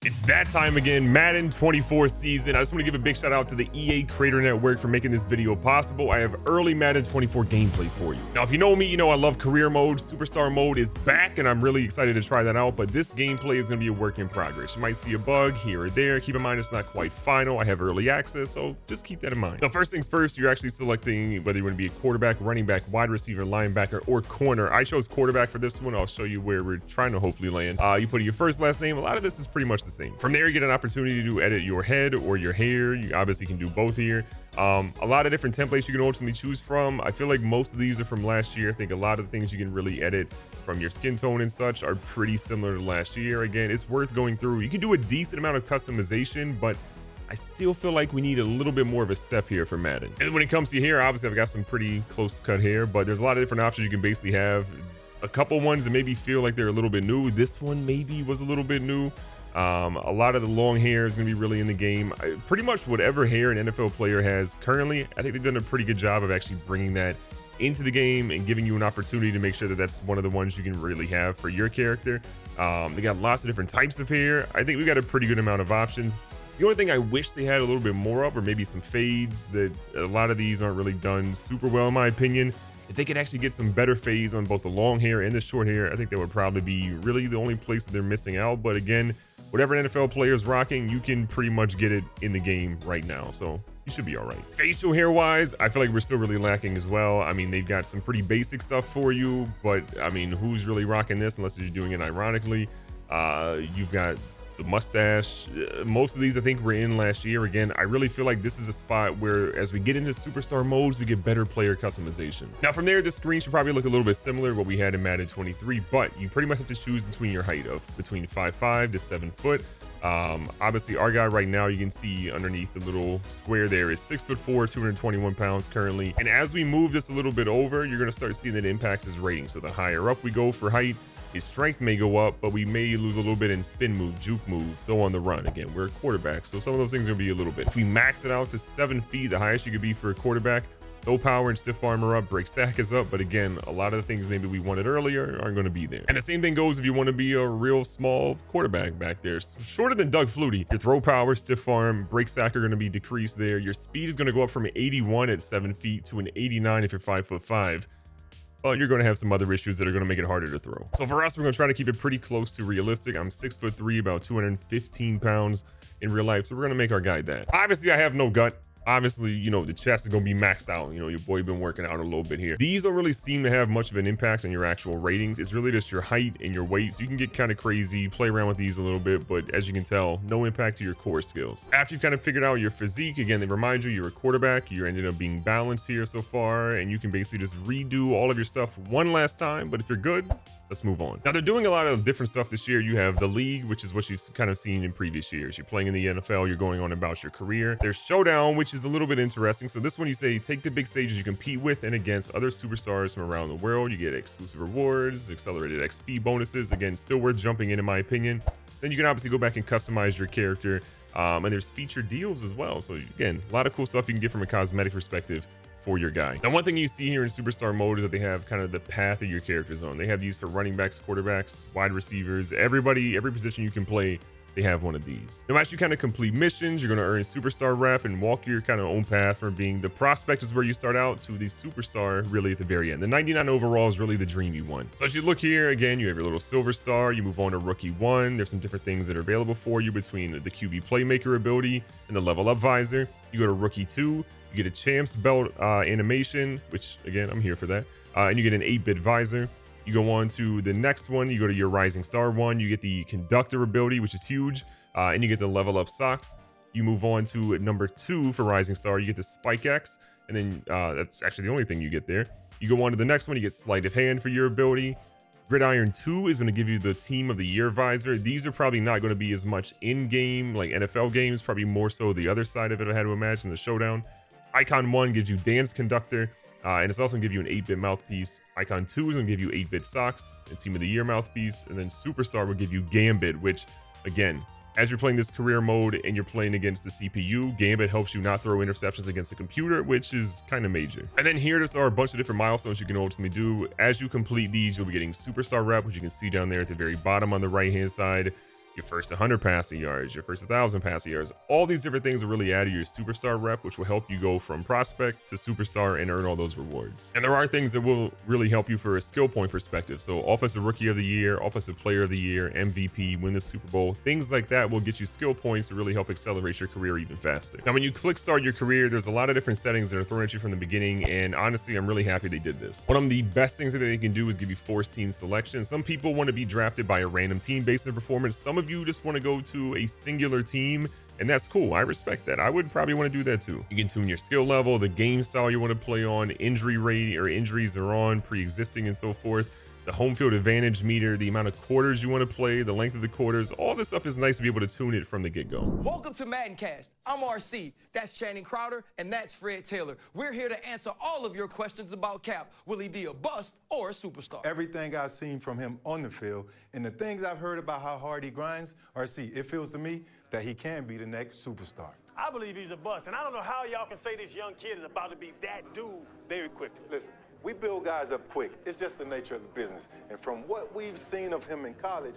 It's that time again, Madden 24 season. I just want to give a big shout out to the EA Creator Network for making this video possible. I have early Madden 24 gameplay for you. Now, if you know me, you know I love career mode. Superstar mode is back, and I'm really excited to try that out, but this gameplay is going to be a work in progress. You might see a bug here or there. Keep in mind, it's not quite final. I have early access, so just keep that in mind. Now, first things first, you're actually selecting whether you want to be a quarterback, running back, wide receiver, linebacker, or corner. I chose quarterback for this one. I'll show you where we're trying to hopefully land. You put in your first, last name. A lot of this is pretty much the same. From there, you get an opportunity to edit your head or your hair. You obviously can do both here. A lot of different templates you can ultimately choose from. I feel like most of these are from last year. I think a lot of the things you can really edit from your skin tone and such are pretty similar to last year. Again, it's worth going through. You can do a decent amount of customization, but I still feel like we need a little bit more of a step here for Madden. And when it comes to hair, obviously I've got some pretty close cut hair, but there's a lot of different options you can basically have. A couple ones that maybe feel like they're a little bit new. This one maybe was a little bit new. A lot of the long hair is going to be really in the game. Pretty much whatever hair an NFL player has currently, I think they've done a pretty good job of actually bringing that into the game and giving you an opportunity to make sure that that's one of the ones you can really have for your character. They got lots of different types of hair. I think we got a pretty good amount of options. The only thing I wish they had a little bit more of, or maybe some fades, that a lot of these aren't really done super well in my opinion. If they could actually get some better fades on both the long hair and the short hair, I think that would probably be really the only place that they're missing out. But again, whatever an NFL player is rocking, you can pretty much get it in the game right now. So you should be all right. Facial hair wise, I feel like we're still really lacking as well. I mean, they've got some pretty basic stuff for you, but I mean, who's really rocking this unless you're doing it ironically? You've got the mustache. Most of these I think were in last year. Again, I really feel like this is a spot where as we get into superstar modes, we get better player customization. Now from there, the screen should probably look a little bit similar to what we had in Madden 23, but you pretty much have to choose between your height of between 5'5" to 7 foot. Obviously our guy right now, you can see underneath the little square there is 6'4", 221 pounds currently. And as we move this a little bit over, you're going to start seeing that it impacts his rating. So the higher up we go for height, his strength may go up, but we may lose a little bit in spin move, juke move, throw on the run. Again, we're a quarterback, so some of those things are gonna be a little bit. If we max it out to 7 feet, the highest you could be for a quarterback, throw power and stiff armor up, break sack is up, but again, a lot of the things maybe we wanted earlier aren't gonna be there. And the same thing goes if you wanna be a real small quarterback back there. Shorter than Doug Flutie, your throw power, stiff arm, break sack are gonna be decreased there. Your speed is gonna go up from an 81 at 7 feet to an 89 if you're 5'5". But you're going to have some other issues that are going to make it harder to throw. So for us, we're going to try to keep it pretty close to realistic. I'm 6'3", about 215 pounds in real life. So we're going to make our guy that. Obviously, I have no gut. Obviously, you know, the chest is going to be maxed out. You know, your boy been working out a little bit here. These don't really seem to have much of an impact on your actual ratings. It's really just your height and your weight. So you can get kind of crazy, play around with these a little bit, but as you can tell, no impact to your core skills. After you've kind of figured out your physique, again, they remind you you're a quarterback. You're ended up being balanced here so far, and you can basically just redo all of your stuff one last time. But if you're good, let's move on. Now, they're doing a lot of different stuff this year. You have the league, which is what you've kind of seen in previous years. You're playing in the NFL, you're going on about your career. There's Showdown, which is a little bit interesting. So this one, you say, take the big stages you compete with and against other superstars from around the world. You get exclusive rewards, accelerated XP bonuses. Again, still worth jumping in my opinion. Then you can obviously go back and customize your character. And there's featured deals as well. So again, a lot of cool stuff you can get from a cosmetic perspective for your guy. Now, one thing you see here in superstar mode is that they have kind of the path of your character's on. They have these for running backs, quarterbacks, wide receivers, everybody, every position you can play, they have one of these. Now, as you kind of complete missions, you're going to earn superstar rep and walk your kind of own path from being the prospect is where you start out to the superstar really at the very end. The 99 overall is really the dream you want. So as you look here, again, you have your little silver star, you move on to rookie 1. There's some different things that are available for you between the QB playmaker ability and the level up visor. You go to rookie 2, you get a champs belt animation, which again, I'm here for that. And you get an 8-bit visor. You go on to the next one, you go to your Rising Star 1, you get the Conductor ability, which is huge, and you get the Level Up Socks. You move on to number 2 for Rising Star, you get the Spike X, and then that's actually the only thing you get there. You go on to the next one, you get Sleight of Hand for your ability. Gridiron 2 is going to give you the Team of the Year visor. These are probably not going to be as much in-game, like NFL games, probably more so the other side of it, I had to imagine, the Showdown. Icon 1 gives you Dance Conductor. And it's also going to give you an 8-bit mouthpiece. Icon 2 is going to give you 8-bit socks, and Team of the Year mouthpiece. And then Superstar will give you Gambit, which, again, as you're playing this career mode and you're playing against the CPU, Gambit helps you not throw interceptions against the computer, which is kind of major. And then here are a bunch of different milestones you can ultimately do. As you complete these, you'll be getting Superstar rep, which you can see down there at the very bottom on the right-hand side. your first 100 passing yards, your first 1,000 passing yards. All these different things will really add to your superstar rep, which will help you go from prospect to superstar and earn all those rewards. And there are things that will really help you for a skill point perspective. So offensive rookie of the year, offensive player of the year, MVP, win the Super Bowl, things like that will get you skill points to really help accelerate your career even faster. Now, when you click start your career, there's a lot of different settings that are thrown at you from the beginning. And honestly, I'm really happy they did this. One of the best things that they can do is give you forced team selection. Some people want to be drafted by a random team based on performance. Some of you just want to go to a singular team, and that's cool. I respect that. I would probably want to do that too. You can tune your skill level, the game style you want to play on, injury rate or injuries are on, pre-existing and so forth. The home field advantage meter, the amount of quarters you want to play, the length of the quarters, all this stuff is nice to be able to tune it from the get-go. Welcome to Maddencast. I'm RC, that's Channing Crowder, and that's Fred Taylor. We're here to answer all of your questions about Cap. Will he be a bust or a superstar? Everything I've seen from him on the field and the things I've heard about how hard he grinds, RC, it feels to me that he can be the next superstar. I believe he's a bust, and I don't know how y'all can say this young kid is about to be that dude very quickly. Listen, we build guys up quick. It's just the nature of the business. And from what we've seen of him in college,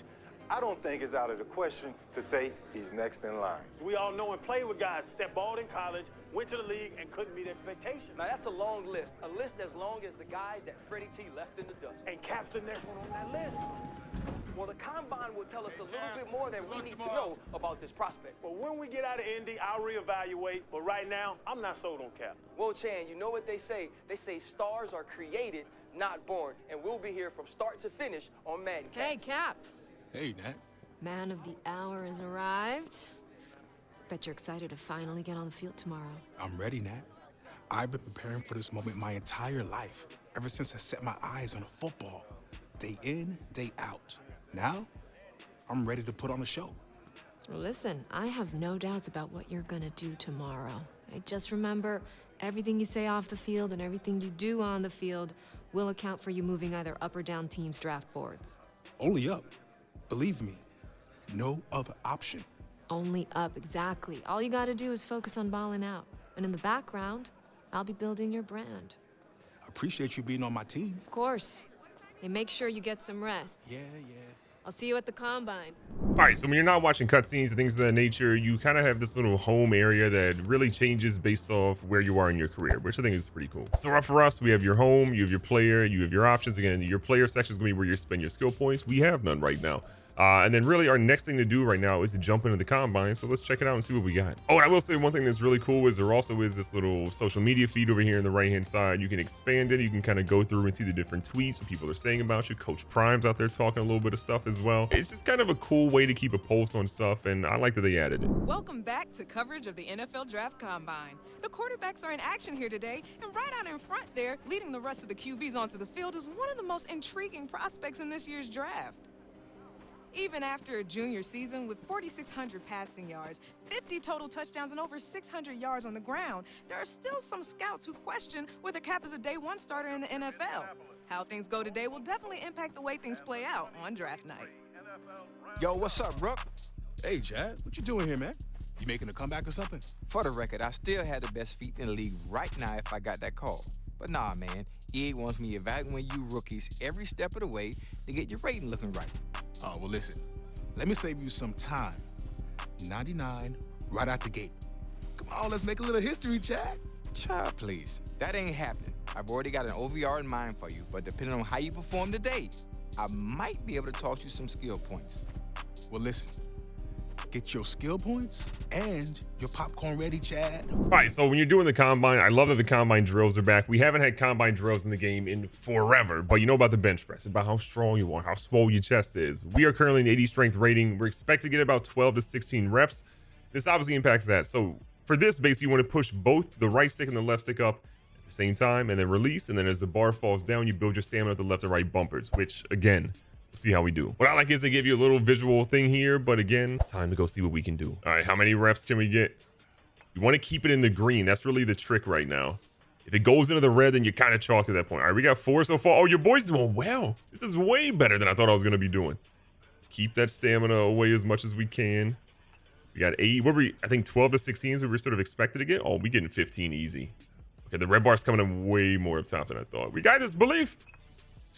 I don't think it's out of the question to say he's next in line. We all know and play with guys that balled in college, went to the league, and couldn't meet expectations. Now, that's a long list. A list as long as the guys that Freddie T left in the dust. And Cap's the next one on that list. Well, the Combine will tell us a little bit more than we need to know about this prospect. But when we get out of Indy, I'll reevaluate. But right now, I'm not sold on Cap. Well, Chan, you know what they say? They say stars are created, not born. And we'll be here from start to finish on Maddencast. Hey, Cap. Hey, Nat. Man of the hour has arrived. Bet you're excited to finally get on the field tomorrow. I'm ready, Nat. I've been preparing for this moment my entire life, ever since I set my eyes on a football. Day in, day out. Now, I'm ready to put on a show. Listen, I have no doubts about what you're gonna do tomorrow. Just remember, everything you say off the field and everything you do on the field will account for you moving either up or down teams' draft boards. Only up. Believe me, no other option. Only up, exactly. All you gotta do is focus on balling out. And in the background, I'll be building your brand. I appreciate you being on my team. Of course. Hey, make sure you get some rest. Yeah. I'll see you at the Combine. All right, so when you're not watching cutscenes and things of that nature, you kind of have this little home area that really changes based off where you are in your career, which I think is pretty cool. So for us, we have your home, you have your player, you have your options. Again, your player section is going to be where you spend your skill points. We have none right now. And then really our next thing to do right now is to jump into the Combine. So let's check it out and see what we got. Oh, and I will say one thing that's really cool is there also is this little social media feed over here on the right-hand side. You can expand it. You can kind of go through and see the different tweets, what people are saying about you. Coach Prime's out there talking a little bit of stuff as well. It's just kind of a cool way to keep a pulse on stuff, and I like that they added it. Welcome back to coverage of the NFL Draft Combine. The quarterbacks are in action here today, and right out in front there, leading the rest of the QBs onto the field, is one of the most intriguing prospects in this year's draft. Even after a junior season with 4,600 passing yards, 50 total touchdowns, and over 600 yards on the ground, there are still some scouts who question whether Cap is a day one starter in the NFL. How things go today will definitely impact the way things play out on draft night. Yo, what's up, Rook? Hey, Chad, what you doing here, man? You making a comeback or something? For the record, I still have the best feet in the league right now if I got that call. But nah, man, EA wants me evaluating you rookies every step of the way to get your rating looking right. Oh, well, listen. Let me save you some time. 99 right out the gate. Come on, let's make a little history, Chad. Child, please. That ain't happening. I've already got an OVR in mind for you, but depending on how you perform today, I might be able to toss you some skill points. Well, listen. Get your skill points and your popcorn ready, Chad. All right, so when you're doing the Combine, I love that the Combine drills are back. We haven't had Combine drills in the game in forever, but you know about the bench press, about how strong you are, how swole your chest is. We are currently an 80 strength rating. We're expected to get about 12 to 16 reps. This obviously impacts that. So for this, basically, you want to push both the right stick and the left stick up at the same time, and then release. And then as the bar falls down, you build your stamina with the left and right bumpers, which, again, see how we do. What I like is they give you a little visual thing here, but again, it's time to go see what we can do. All right, how many reps can we get? You want to keep it in the green. That's really the trick right now. If it goes into the red, then you're kind of chalked at that point. All right, we got 4 so far. Oh, your boy's doing well. This is way better than I thought I was going to be doing. Keep that stamina away as much as we can. We got 8. What were we? I think 12 to 16s we were sort of expected to get. Oh, we getting 15 easy. Okay, the red bar's coming in way more up top than I thought. We got this belief.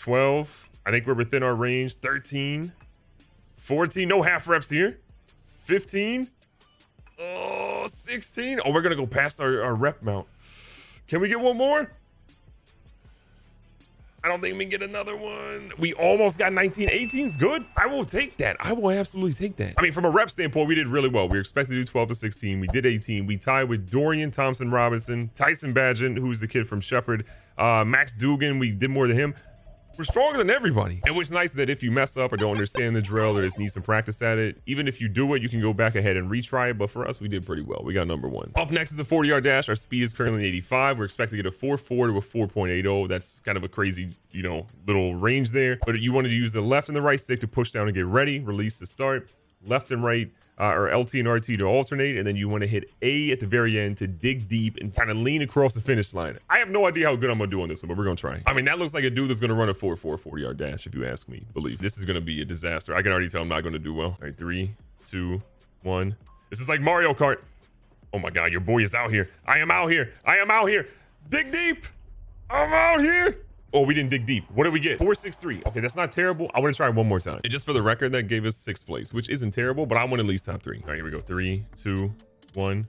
12. I think we're within our range. 13, 14, no half reps here. 15. 16. Oh, we're gonna go past our rep mount. Can we get one more? I don't think we can get another one. We almost got 19. 18's good. I will take that. I will absolutely take that. I mean, from a rep standpoint, we did really well. We were expected to do 12 to 16. We did 18. We tied with Dorian Thompson-Robinson, Tyson Badgett, who's the kid from Shepherd, Max Dugan. We did more than him. We're stronger than everybody. And what's nice is that if you mess up or don't understand the drill or just need some practice at it, even if you do it, you can go back ahead and retry it. But for us, we did pretty well. We got number 1. Up next is the 40-yard dash. Our speed is currently 85. We're expected to get a 4.4 to a 4.80. That's kind of a crazy, little range there. But you wanted to use the left and the right stick to push down and get ready, release to start, left and right, or LT and RT to alternate, and then you want to hit A at the very end to dig deep and kind of lean across the finish line. I have no idea how good I'm gonna do on this one, but we're gonna try. I mean, that looks like a dude that's gonna run a 4.4 40-yard dash, if you ask me. Believe this is gonna be a disaster. I can already tell I'm not gonna do well. All right, 3, 2, 1. This is like Mario Kart. Oh my God, your boy is out here. I am out here. I am out here. Dig deep. I'm out here. Oh, we didn't dig deep. What did we get? 4.63. Okay, that's not terrible. I want to try one more time. And just for the record, that gave us 6th place, which isn't terrible, but I want at least top 3. All right, here we go. 3, 2, 1.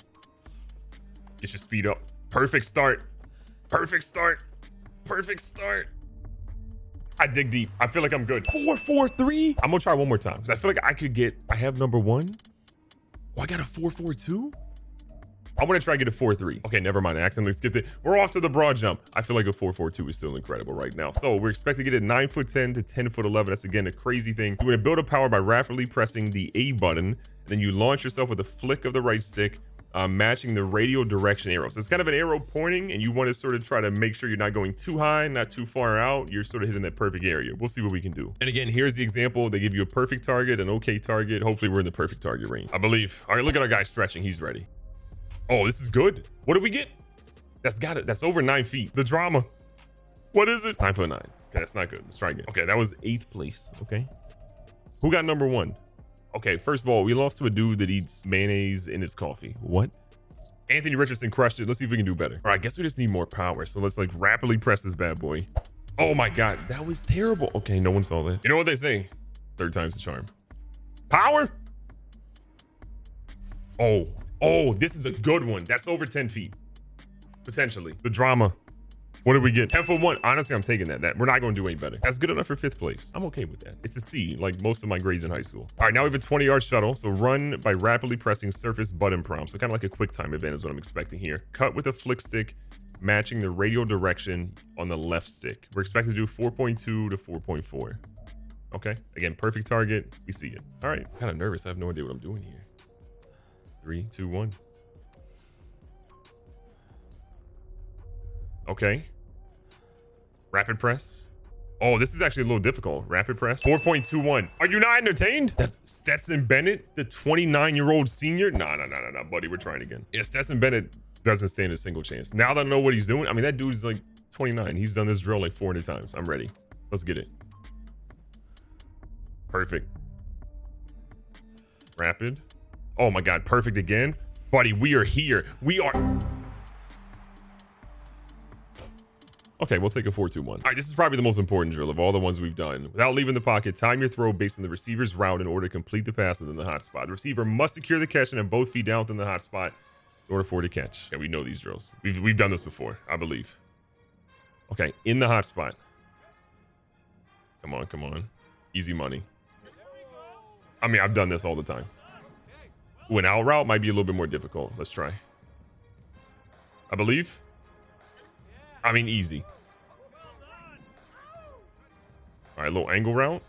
Get your speed up. Perfect start. Perfect start. Perfect start. I dig deep. I feel like I'm good. 4.43. I'm gonna try one more time because I feel like I have number 1. Oh, I got a 4.42. I want to try to get a 4.3. Okay, never mind. I accidentally skipped it. We're off to the broad jump. I feel like a 4.42 is still incredible right now. So we're expected to get a 9'10" to 10'11". That's again a crazy thing. You want to build up power by rapidly pressing the A button, and then you launch yourself with a flick of the right stick, matching the radial direction arrow. So it's kind of an arrow pointing, and you want to sort of try to make sure you're not going too high, not too far out. You're sort of hitting that perfect area. We'll see what we can do. And again, here's the example. They give you a perfect target, an okay target. Hopefully we're in the perfect target range, I believe. All right, look at our guy stretching. He's ready. Oh, this is good. What did we get? That's got it. That's over 9 feet. The drama. What is it? 9'9". Okay, that's not good. Let's try again. Okay, that was 8th place. Okay. Who got number 1? Okay, first of all, we lost to a dude that eats mayonnaise in his coffee. What? Anthony Richardson crushed it. Let's see if we can do better. All right, I guess we just need more power. So let's like rapidly press this bad boy. Oh my God, that was terrible. Okay, no one saw that. You know what they say? 3rd time's the charm. Power. Oh, this is a good one. That's over 10 feet. Potentially. The drama. What did we get? 10'1". Honestly, I'm taking that. We're not going to do any better. That's good enough for 5th place. I'm okay with that. It's a C, like most of my grades in high school. All right, now we have a 20-yard shuttle. So run by rapidly pressing surface button prompt. So kind of like a quick time event is what I'm expecting here. Cut with a flick stick, matching the radial direction on the left stick. We're expected to do 4.2 to 4.4. Okay, again, perfect target. We see it. All right, kind of nervous. I have no idea what I'm doing here. 3, 2, 1. Okay. Rapid press. Oh, this is actually a little difficult. Rapid press. 4.21. Are you not entertained? That's Stetson Bennett, the 29-year-old senior. Nah, buddy. We're trying again. Yeah, Stetson Bennett doesn't stand a single chance. Now that I know what he's doing, I mean, that dude's like 29. He's done this drill like 400 times. I'm ready. Let's get it. Perfect. Rapid. Oh my God, perfect again. Buddy, we are here. We are. Okay, we'll take a 4-2-1. All right, this is probably the most important drill of all the ones we've done. Without leaving the pocket, time your throw based on the receiver's route in order to complete the pass within the hot spot. The receiver must secure the catch and have both feet down within the hot spot in order for it to catch. Yeah, we know these drills. We've done this before, I believe. Okay, in the hot spot. Come on. Easy money. I mean, I've done this all the time. Ooh, an out route might be a little bit more difficult. Let's try. I believe. I mean, easy. All right, little angle route.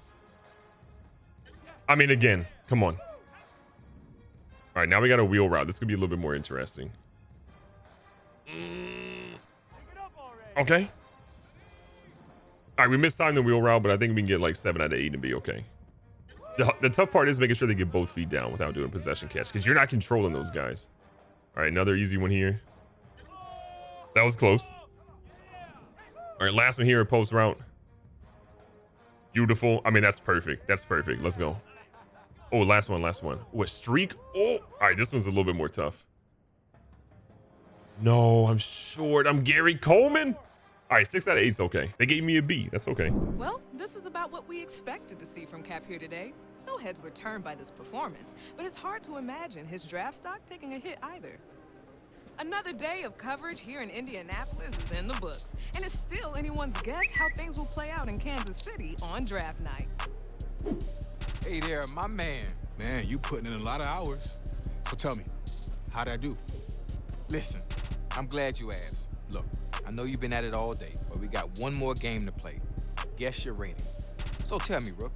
I mean, again, come on. All right, now we got a wheel route. This could be a little bit more interesting. Okay. All right, we mistimed the wheel route, but I think we can get like 7 out of 8 and be okay. The tough part is making sure they get both feet down without doing possession catch, because you're not controlling those guys. All right, another easy one here. That was close. All right, last one here, a post route. Beautiful. I mean, that's perfect. That's perfect. Let's go. Oh, last one. Oh, a streak. Oh, all right, this one's a little bit more tough. No, I'm short. I'm Gary Coleman. All right, 6 out of 8's okay. They gave me a B. That's okay. Well, this is about what we expected to see from Cap here today. No heads were turned by this performance, but it's hard to imagine his draft stock taking a hit either. Another day of coverage here in Indianapolis is in the books, and it's still anyone's guess how things will play out in Kansas City on draft night. Hey there, my man. Man, you putting in a lot of hours. So tell me, how'd I do? Listen, I'm glad you asked. Look, I know you've been at it all day, but we got one more game to play. Guess your rating. So tell me, Rook,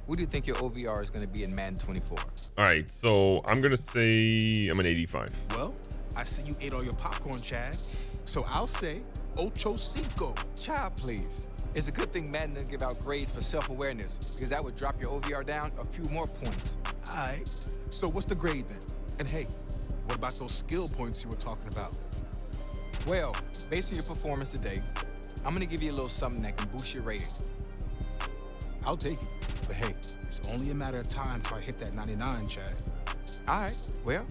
what do you think your OVR is going to be in Madden 24? All right, so I'm going to say I'm an 85. Well, I see you ate all your popcorn, Chad. So I'll say Ocho Cinco. Child, please. It's a good thing Madden doesn't give out grades for self-awareness, because that would drop your OVR down a few more points. All right, so what's the grade then? And hey, what about those skill points you were talking about? Well, based on your performance today, I'm going to give you a little something that can boost your rating. I'll take it. But hey, it's only a matter of time till I hit that 99, Chad. All right, well,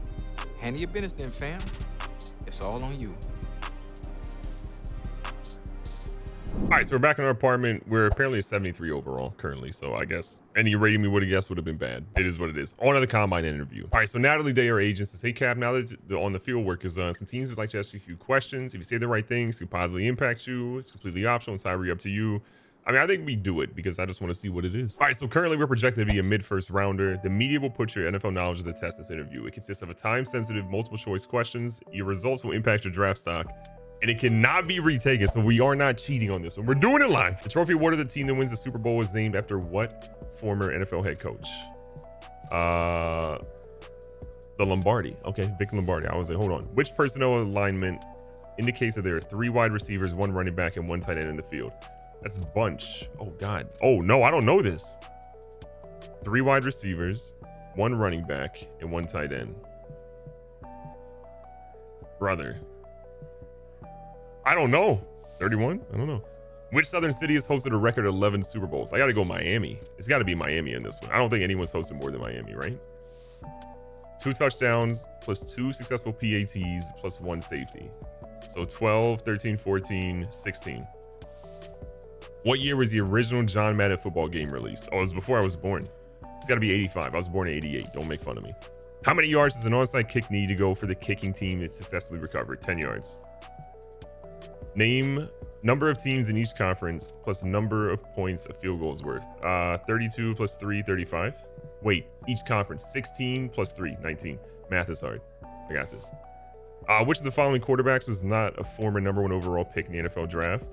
handle your business then, fam. It's all on you. All right, so we're back in our apartment. We're apparently a 73 overall currently, so I guess any rating we would have guessed would have been bad. It is what it is. On to the combine interview. All right, so Natalie Day, our agent, says, hey, Cap, now that on the field work is done, some teams would like to ask you a few questions. If you say the right things, it could positively impact you. It's completely optional. It's entirely up to you. I mean, I think we do it because I just want to see what it is. All right, so currently we're projected to be a mid-first rounder. The media will put your NFL knowledge to the test this interview. It consists of a time-sensitive, multiple-choice questions. Your results will impact your draft stock, and it cannot be retaken, so we are not cheating on this one. We're doing it live. The trophy awarded to the team that wins the Super Bowl is named after what former NFL head coach? The Lombardi. Okay, Vic Lombardi. I was like, hold on. Which personnel alignment indicates that there are 3 wide receivers, 1 running back, and 1 tight end in the field? That's a bunch. Oh, God. Oh, no, I don't know this. 3 wide receivers, 1 running back, and 1 tight end. Brother. I don't know. 31? I don't know. Which Southern city has hosted a record of 11 Super Bowls? I got to go Miami. It's got to be Miami in this one. I don't think anyone's hosted more than Miami, right? 2 touchdowns plus 2 successful PATs plus 1 safety. So 12, 13, 14, 16. What year was the original John Madden football game released? Oh, it was before I was born. It's got to be 85. I was born in 88. Don't make fun of me. How many yards does an onside kick need to go for the kicking team to successfully recover? 10 yards. Name number of teams in each conference plus number of points a field goal is worth. 32 plus 3, 35. Wait, each conference. 16 plus 3, 19. Math is hard. I got this. Which of the following quarterbacks was not a former number 1 overall pick in the NFL draft?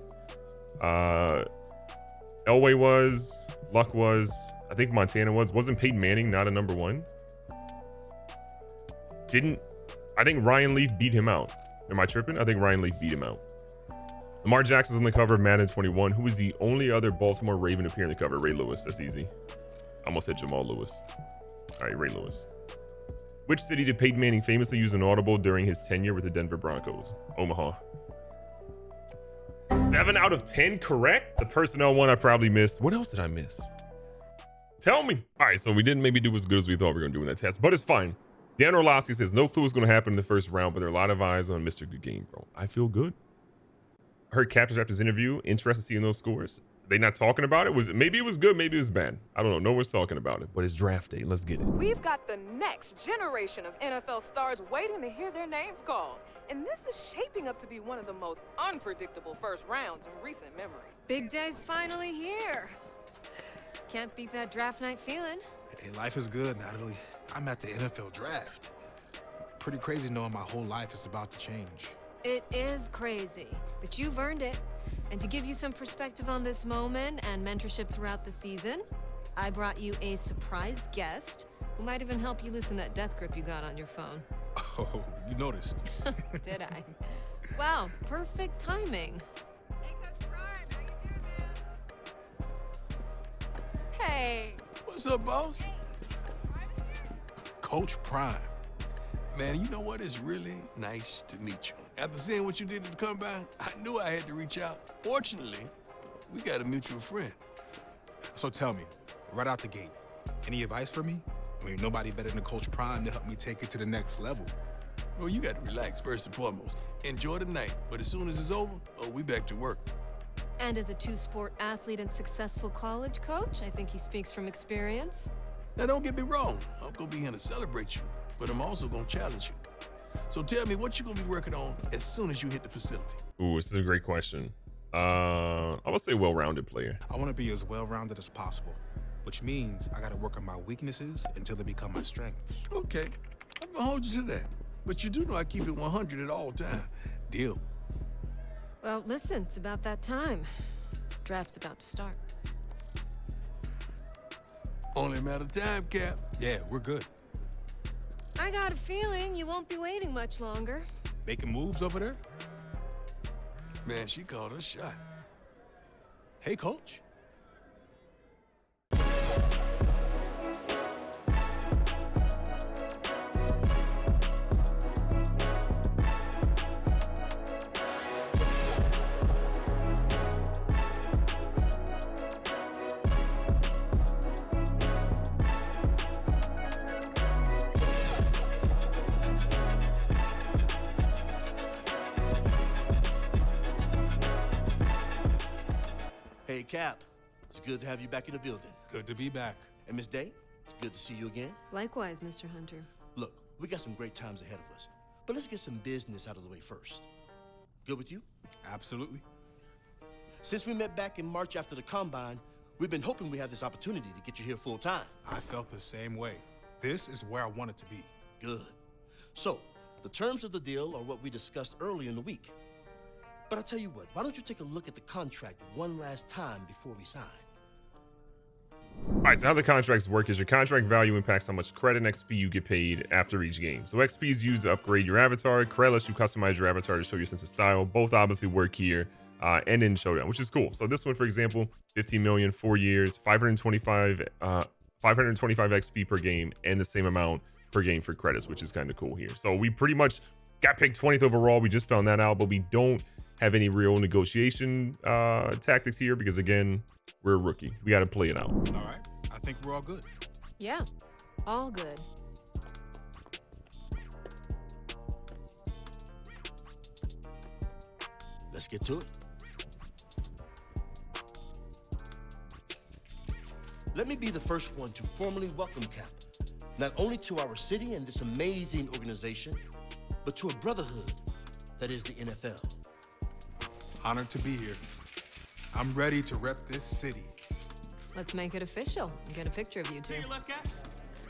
Elway was, Luck was, I think Montana was. Wasn't Peyton Manning not a number 1? I think Ryan Leaf beat him out. Am I tripping? I think Ryan Leaf beat him out. Lamar Jackson's on the cover of Madden 21. Who was the only other Baltimore Raven to appear in the cover? Ray Lewis. That's easy. Almost said Jamal Lewis. All right, Ray Lewis. Which city did Peyton Manning famously use an audible during his tenure with the Denver Broncos? Omaha. 7 out of 10 correct? The personnel one I probably missed. What else did I miss? Tell me. All right, so we didn't maybe do as good as we thought we were going to do in that test, but it's fine. Dan Orlovsky says, no clue what's going to happen in the first round, but there are a lot of eyes on Mr. Good Game, bro. I feel good. I heard Captain's after his interview. Interested seeing those scores. They not talking about it? Maybe it was good, maybe it was bad. I don't know. No one's talking about it, but it's draft day. Let's get it. We've got the next generation of NFL stars waiting to hear their names called. And this is shaping up to be one of the most unpredictable first rounds in recent memory. Big day's finally here. Can't beat that draft night feeling. Hey, life is good, Natalie. I'm at the NFL draft. Pretty crazy knowing my whole life is about to change. It is crazy, but you've earned it. And to give you some perspective on this moment and mentorship throughout the season, I brought you a surprise guest who might even help you loosen that death grip you got on your phone. Oh, you noticed. Did I? Wow, perfect timing. Hey, Coach Brian, how you doing, man? Hey. What's up, boss? Coach Prime. Man, you know what? It's really nice to meet you. After seeing what you did at the combine, I knew I had to reach out. Fortunately, we got a mutual friend. So tell me, right out the gate, any advice for me? I mean, nobody better than Coach Prime to help me take it to the next level. Well, you got to relax first and foremost. Enjoy the night, but as soon as it's over, we back to work. And as a 2-sport athlete and successful college coach, I think he speaks from experience. Now, don't get me wrong. I'm going to be here to celebrate you, but I'm also going to challenge you. So tell me what you're going to be working on as soon as you hit the facility. Ooh, this is a great question. I would say well-rounded player. I want to be as well-rounded as possible, which means I got to work on my weaknesses until they become my strengths. Okay, I'm going to hold you to that. But you do know I keep it 100 at all times. Deal. Well, listen, it's about that time. Draft's about to start. Only a matter of time, Cap. Yeah, we're good. I got a feeling you won't be waiting much longer. Making moves over there? Man, she called her shot. Hey, coach. Hey, Cap, it's good to have you back in the building. Good to be back. And Miss Day, it's good to see you again. Likewise, Mr. Hunter. Look, we got some great times ahead of us, but let's get some business out of the way first. Good with you? Absolutely. Since we met back in March after the Combine, we've been hoping we had this opportunity to get you here full time. I felt the same way. This is where I wanted to be. Good. So, the terms of the deal are what we discussed earlier in the week. But I'll tell you what, why don't you take a look at the contract one last time before we sign? All right, so how the contracts work is your contract value impacts how much credit and XP you get paid after each game. So XP is used to upgrade your avatar. Credit lets you customize your avatar to show your sense of style. Both obviously work here and in Showdown, which is cool. So this one, for example, 15 million, 4 years, 525 XP per game, and the same amount per game for credits, which is kind of cool here. So we pretty much got picked 20th overall. We just found that out, but we don't have any real negotiation tactics here because, again, we're a rookie. We got to play it out. All right. I think we're all good. Yeah, all good. Let's get to it. Let me be the first one to formally welcome Cap, not only to our city and this amazing organization, but to a brotherhood that is the NFL. Honored to be here. I'm ready to rep this city. Let's make it official and get a picture of you two. Left, Cap.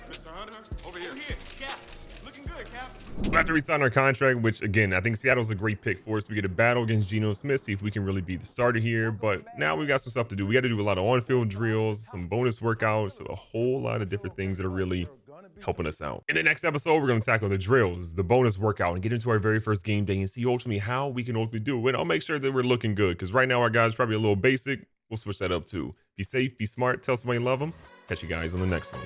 Mr. Hunter, over here. Cap. Looking good, Cap. So after we sign our contract, which again, I think Seattle's a great pick for us. We get a battle against Geno Smith, see if we can really be the starter here. But now we got some stuff to do. We got to do a lot of on-field drills, some bonus workouts, so a whole lot of different things that are really helping us out. In the next episode, we're going to tackle the drills, the bonus workout, and get into our very first game day and see ultimately how we can ultimately do it. And I'll make sure that we're looking good because right now our guys probably a little basic. We'll switch that up too. Be safe, be smart, tell somebody you love them. Catch you guys on the next one.